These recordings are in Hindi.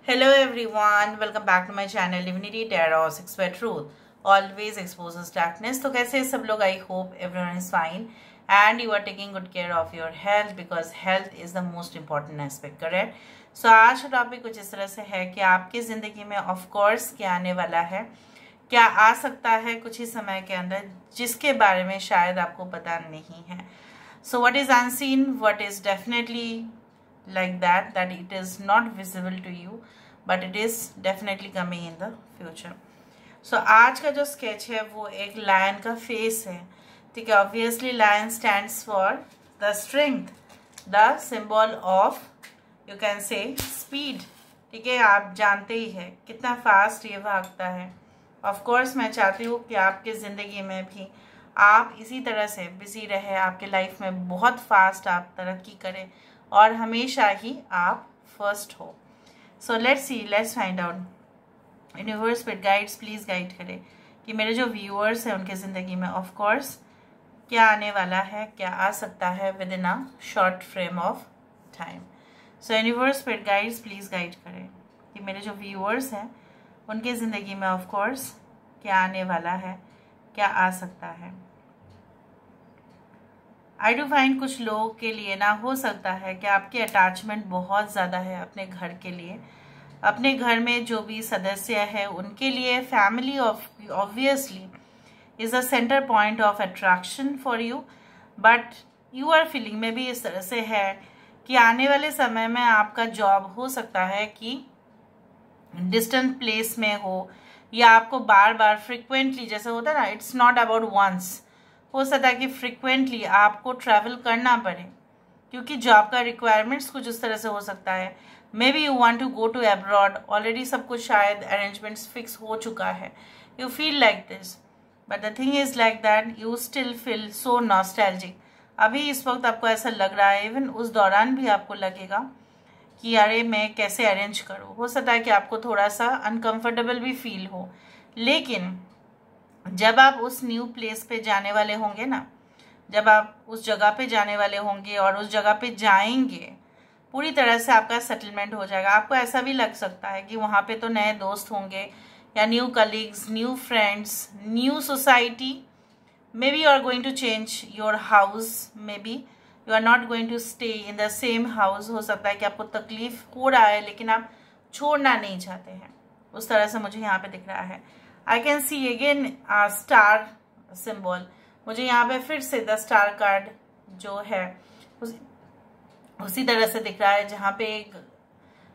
Hello everyone, welcome back to my channel Divinity Tarot 6 Word Truth. Always exposes darkness. तो कैसे सब लोग? I hope everyone is fine and you are taking good care of your health because health is the most important aspect, correct? So आज का टॉपिक कुछ इस तरह से है कि आपकी ज़िंदगी में ऑफ कोर्स क्या आने वाला है, क्या आ सकता है कुछ ही समय के अंदर जिसके बारे में शायद आपको पता नहीं है. So what is unseen, what is definitely like that it is not visible to you but it is definitely coming in the future. So आज का जो स्केच है वो एक लायन का फेस है. ठीक है, obviously lion stands for the strength, the symbol of you can say speed. ठीक है, आप जानते ही है कितना फास्ट ये भागता है. ऑफ कोर्स मैं चाहती हूँ कि आपकी ज़िंदगी में भी आप इसी तरह से बिजी रहे, आपके लाइफ में बहुत फास्ट आप तरक्की करें और हमेशा ही आप फर्स्ट हो. So let's find out. Universe पे गाइड्स प्लीज़ गाइड करें कि मेरे जो व्यूअर्स हैं उनके ज़िंदगी में ऑफ कोर्स क्या आने वाला है, क्या आ सकता है with in a short frame of time. So universe पे गाइड्स प्लीज़ गाइड करें कि मेरे जो व्यूअर्स हैं उनके ज़िंदगी में ऑफ कोर्स क्या आने वाला है, क्या आ सकता है. आई डू फाइंड कुछ लोगों के लिए ना हो सकता है कि आपकी अटैचमेंट बहुत ज़्यादा है अपने घर के लिए. अपने घर में जो भी सदस्य है उनके लिए family obviously is a centre point of attraction for you. But you are feeling में भी इस तरह से है कि आने वाले समय में आपका जॉब हो सकता है कि डिस्टेंट प्लेस में हो या आपको बार बार फ्रिक्वेंटली, जैसे होता है ना, इट्स नॉट अबाउट वंस, हो सकता है कि फ्रिक्वेंटली आपको ट्रैवल करना पड़े क्योंकि जॉब का रिक्वायरमेंट्स कुछ उस तरह से हो सकता है. Maybe you want to go to abroad, already सब कुछ शायद अरेंजमेंट्स फिक्स हो चुका है. You feel like this but the thing is like that you still feel so nostalgic. अभी इस वक्त आपको ऐसा लग रहा है, इवन उस दौरान भी आपको लगेगा कि अरे मैं कैसे अरेंज करूँ. हो सकता है कि आपको थोड़ा सा अनकंफर्टेबल भी फील हो, लेकिन जब आप उस न्यू प्लेस पे जाने वाले होंगे ना, जब आप उस जगह पे जाने वाले होंगे और उस जगह पे जाएंगे, पूरी तरह से आपका सेटलमेंट हो जाएगा. आपको ऐसा भी लग सकता है कि वहाँ पे तो नए दोस्त होंगे या new colleagues, new friends, new society. Maybe you are going to change your house, maybe you are not going to stay in the same house. हो सकता है कि आपको तकलीफ हो रहा है लेकिन आप छोड़ना नहीं चाहते हैं. उस तरह से मुझे यहाँ पे दिख रहा है. I can see again star symbol. मुझे यहाँ पे फिर से द स्टार कार्ड जो है उसी तरह से दिख रहा है, जहाँ पे एक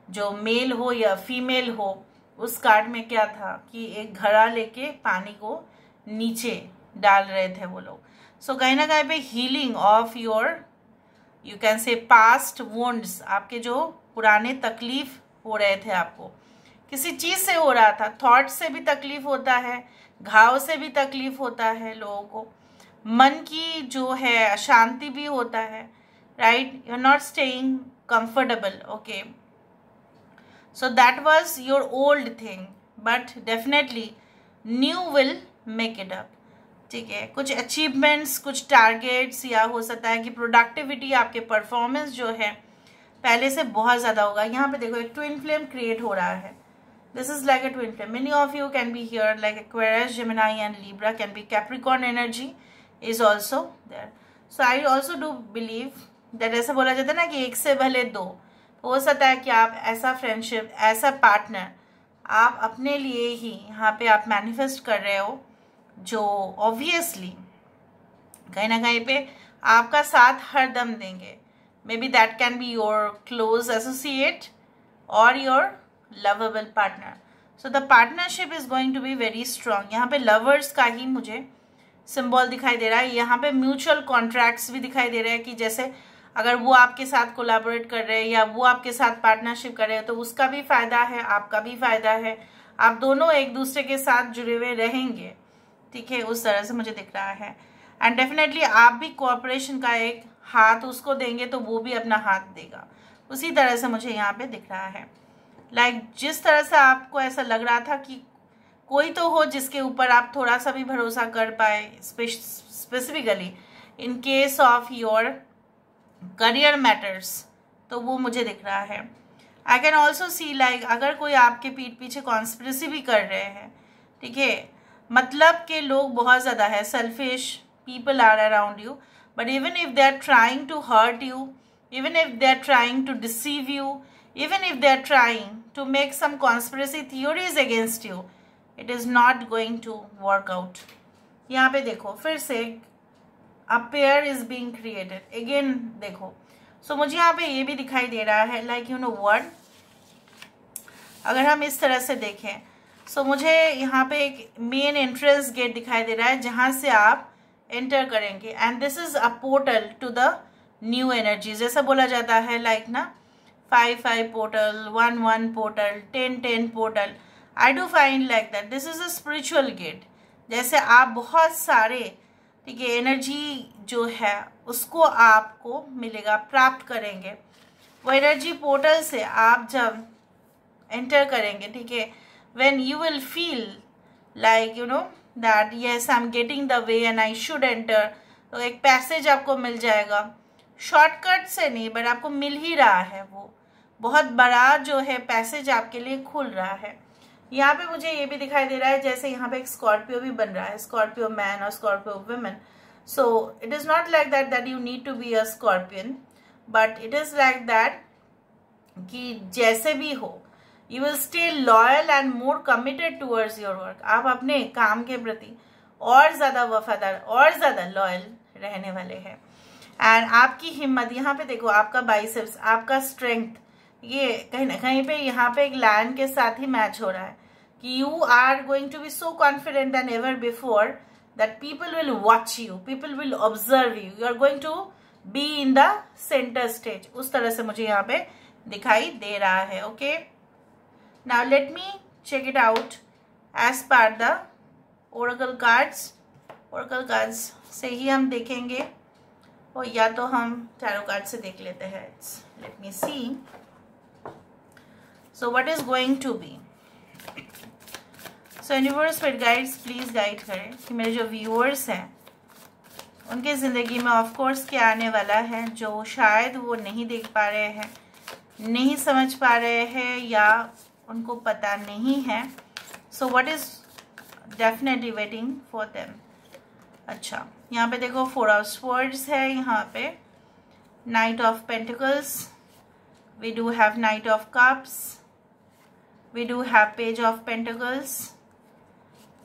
जो मेल हो या फीमेल हो, उस कार्ड में क्या था कि एक घड़ा लेके पानी को नीचे डाल रहे थे वो लोग. सो कहीं ना कहीं पे healing of your you can से पास्ट वुंड्स, आपके जो पुराने तकलीफ हो रहे थे, आपको किसी चीज से हो रहा था, थॉट से भी तकलीफ होता है, घाव से भी तकलीफ होता है लोगों को, मन की जो है अशांति भी होता है, right. You are not staying comfortable. Okay, so that was your old thing but definitely new will make it up. ठीक है, कुछ अचीवमेंट्स, कुछ टारगेट्स, या हो सकता है कि प्रोडक्टिविटी, आपके परफॉर्मेंस जो है पहले से बहुत ज़्यादा होगा. यहाँ पे देखो एक ट्विन फ्लेम क्रिएट हो रहा है. This is like a twin flame. Many of you can be here like Aquarius, Gemini and Libra, can be Capricorn energy is also there. So I also do believe that ऐसा बोला जाता है ना कि एक से भले दो. हो सकता है कि आप ऐसा फ्रेंडशिप, ऐसा पार्टनर आप अपने लिए ही यहाँ पे आप मैनिफेस्ट कर रहे हो जो ऑब्वियसली कहीं ना कहीं पे आपका साथ हर दम देंगे. May be that can be your close associate और your lovable partner. So the partnership is going to be very strong. यहाँ पे लवर्स का ही मुझे सिंबल दिखाई दे रहा है. यहाँ पे म्यूचुअल कॉन्ट्रैक्ट्स भी दिखाई दे रहे हैं कि जैसे अगर वो आपके साथ कोलैबोरेट कर रहे हैं या वो आपके साथ पार्टनरशिप कर रहे हैं तो उसका भी फायदा है, आपका भी फायदा है, आप दोनों एक दूसरे के साथ जुड़े हुए रहेंगे. ठीक है, उस तरह से मुझे दिख रहा है. एंड डेफिनेटली आप भी कोऑपरेशन का एक हाथ उसको देंगे तो वो भी अपना हाथ देगा. उसी तरह से मुझे यहाँ पे दिख रहा है. जिस तरह से आपको ऐसा लग रहा था कि कोई तो हो जिसके ऊपर आप थोड़ा सा भी भरोसा कर पाए, specifically in case of your career matters, तो वो मुझे दिख रहा है. I can also see like अगर कोई आपके पीठ पीछे कॉन्स्पिरेसी भी कर रहे हैं, ठीक है, मतलब के लोग बहुत ज़्यादा है, selfish people are around you, but even if they are trying to hurt you, even if they are trying to deceive you, even if they are trying to make some conspiracy theories against you, it is not going to work out. यहाँ पे देखो फिर से a pair is being created again, देखो so मुझे यहाँ पे ये भी दिखाई दे रहा है like you know what, अगर हम इस तरह से देखें so मुझे यहाँ पे एक मेन एंट्रेंस गेट दिखाई दे रहा है जहाँ से आप एंटर करेंगे, and this is a portal to the new energy, जैसा बोला जाता है लाइक ना 5-5 portal, 1-1 portal, 10-10 portal. I do find like that this is a spiritual gate. जैसे आप बहुत सारे, ठीक है, एनर्जी जो है उसको आपको मिलेगा, प्राप्त करेंगे. वो एनर्जी पोर्टल से आप जब एंटर करेंगे, ठीक है, when you will feel like you know that yes I am getting the way and I should enter, तो एक पैसेज आपको मिल जाएगा. शॉर्टकट से नहीं, बट आपको मिल ही रहा है, वो बहुत बड़ा जो है पैसेज आपके लिए खुल रहा है. यहाँ पे मुझे ये भी दिखाई दे रहा है जैसे यहाँ पे एक स्कॉर्पियो भी बन रहा है, स्कॉर्पियो मैन और Scorpio women. So it is not like that that you need to be a scorpion, but it is like that कि जैसे भी हो you will stay loyal and more committed towards your work. आप अपने काम के प्रति और ज्यादा वफादार और ज्यादा लॉयल रहने वाले हैं. एंड आपकी हिम्मत, यहाँ पे देखो आपका बाइसेप्स, आपका स्ट्रेंथ, ये कहीं ना कहीं पे यहाँ पे एक लायन के साथ ही मैच हो रहा है कि you are going to be so confident then ever before that people will watch you, people will observe you, you are going to be in the centre stage. उस तरह से मुझे यहाँ पे दिखाई दे रहा है. Okay, now let me check it out as per the oracle cards. Oracle cards से ही हम देखेंगे, और या तो हम टैरो कार्ड से देख लेते हैं. Let me see. So what is going to be. So universe spirit guides please guide करें कि मेरे जो व्यूअर्स हैं उनके ज़िंदगी में ऑफ कोर्स क्या आने वाला है, जो शायद वो नहीं देख पा रहे हैं, नहीं समझ पा रहे हैं, या उनको पता नहीं है. सो what is definitely waiting for them. अच्छा, यहाँ पे देखो 4 ऑफ स्वर्ड्स है, यहाँ पे knight of pentacles, we do have knight of cups, we do have page of pentacles.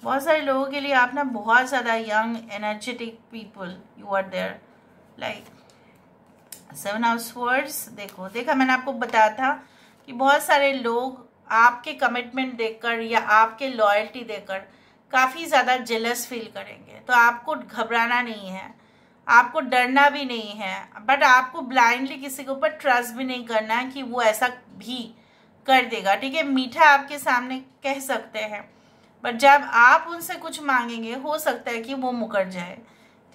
बहुत सारे लोगों के लिए आप ना बहुत ज़्यादा young energetic people you are there. Like 7 of swords, देखा मैंने आपको बताया था कि बहुत सारे लोग आपके कमिटमेंट देखकर या आपके लॉयल्टी देखकर काफ़ी ज़्यादा जेलस फील करेंगे. तो आपको घबराना नहीं है, आपको डरना भी नहीं है, बट आपको ब्लाइंडली किसी के ऊपर ट्रस्ट भी नहीं करना है कि वो ऐसा भी कर देगा. ठीक है, मीठा आपके सामने कह सकते हैं, बट जब आप उनसे कुछ मांगेंगे हो सकता है कि वो मुकर जाए.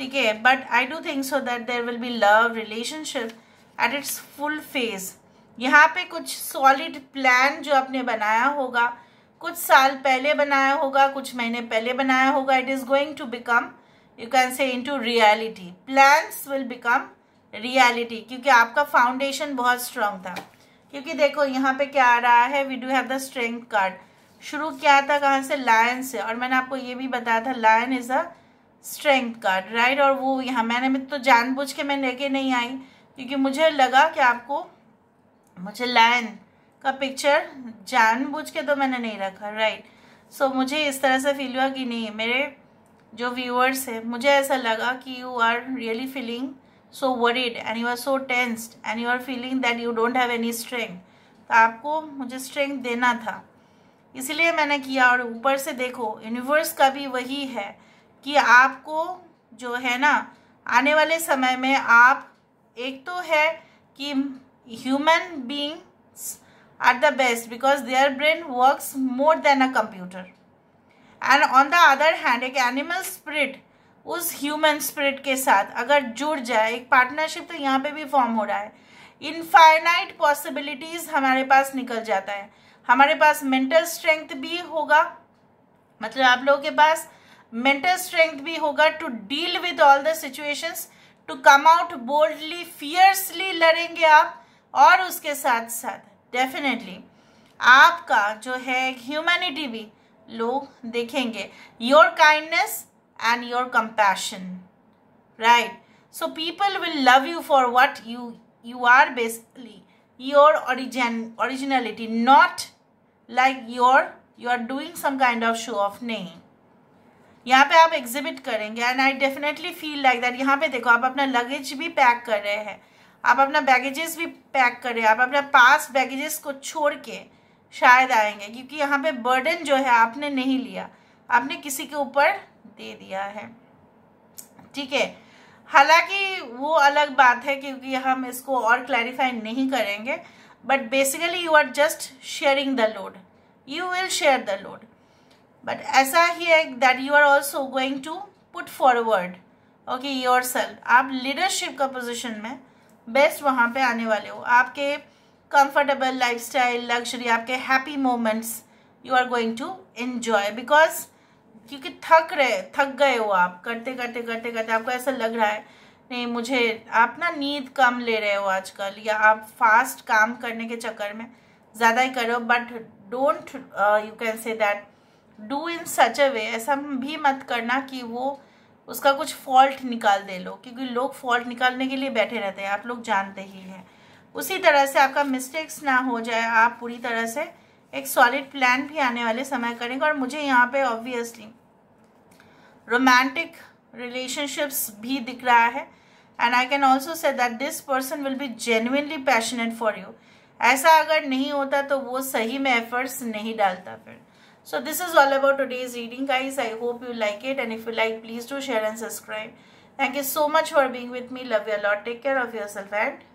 ठीक है, but I do think so that there will be love relationship at its full phase. यहाँ पे कुछ सॉलिड प्लान जो आपने बनाया होगा, कुछ साल पहले बनाया होगा, कुछ महीने पहले बनाया होगा, it is going to become, you can say, into reality. Plans will become reality, क्योंकि आपका फाउंडेशन बहुत स्ट्रांग था. क्योंकि देखो यहाँ पे क्या आ रहा है, we do have the strength card. शुरू किया था कहाँ से, लायन से, और मैंने आपको ये भी बताया था lion is a strength card, right. और वो यहाँ मैंने तो जानबूझ के मैं लेके नहीं आई, क्योंकि मुझे लगा कि आपको, मुझे लायन का पिक्चर जानबूझ के तो मैंने नहीं रखा, राइट. सो मुझे इस तरह से फील हुआ कि नहीं, मेरे जो व्यूअर्स है, मुझे ऐसा लगा कि you are really feeling so worried and you are so tensed and you are feeling that you don't have any strength. तो आपको मुझे स्ट्रेंथ देना था, इसीलिए मैंने किया. और ऊपर से देखो यूनिवर्स का भी वही है कि आपको जो है ना, आने वाले समय में आप, एक तो है कि human beings are the best because their brain works more than a computer, and on the other hand एक एनिमल स्पिरिट उस ह्यूमन स्पिरिट के साथ अगर जुड़ जाए, एक पार्टनरशिप तो यहाँ पे भी फॉर्म हो रहा है. इनफाइनाइट पॉसिबिलिटीज हमारे पास निकल जाता है. हमारे पास मेंटल स्ट्रेंथ भी होगा, मतलब आप लोगों के पास मेंटल स्ट्रेंथ भी होगा to deal with all the situations, to come out boldly, fiercely लड़ेंगे आप. और उसके साथ साथ डेफिनेटली आपका जो है ह्यूमैनिटी भी लोग देखेंगे, your kindness and your compassion, right? So people will love you for what you are, basically your originality, not like you are doing some kind of show off. नहीं, यहाँ पे आप एग्जिबिट करेंगे and I definitely feel like that. यहाँ पे देखो, आप अपना लगेज भी पैक कर रहे हैं, आप अपना बैगेजेस भी पैक कर रहे हैं, आप अपना पास बैगेजेस को छोड़ के शायद आएंगे, क्योंकि यहाँ पे बर्डन जो है आपने नहीं लिया, आपने किसी के ऊपर दे दिया है, ठीक है? हालांकि वो अलग बात है, क्योंकि हम इसको और क्लैरिफाई नहीं करेंगे, but basically you are just sharing the load, you will share the load, but ऐसा ही है that you are also going to put forward, okay, yourself. आप लीडरशिप का पोजिशन में बेस्ट वहाँ पे आने वाले हो. आपके कंफर्टेबल लाइफस्टाइल, लग्जरी, आपके happy moments you are going to enjoy, because क्योंकि थक गए हो आप करते करते करते करते. आपको ऐसा लग रहा है नहीं, मुझे आप ना नींद कम ले रहे हो आजकल, या आप फास्ट काम करने के चक्कर में ज़्यादा ही कर रहे हो, but don't you can say that do in such a way. ऐसा भी मत करना कि वो उसका कुछ फॉल्ट निकाल दे लो, क्योंकि लोग फॉल्ट निकालने के लिए बैठे रहते हैं, आप लोग जानते ही हैं. उसी तरह से आपका मिस्टेक्स ना हो जाए, आप पूरी तरह से एक सॉलिड प्लान भी आने वाले समय करेंगे. और मुझे यहाँ पे ऑब्वियसली रोमांटिक रिलेशनशिप्स भी दिख रहा है, and I can also say that this person will be genuinely passionate for you. ऐसा अगर नहीं होता तो वो सही में एफर्ट्स नहीं डालता फिर. So this is all about today's reading, guys. I hope you like it, and if you like, please do share and subscribe. Thank you so much for being with me. Love you a lot. Take care of yourself and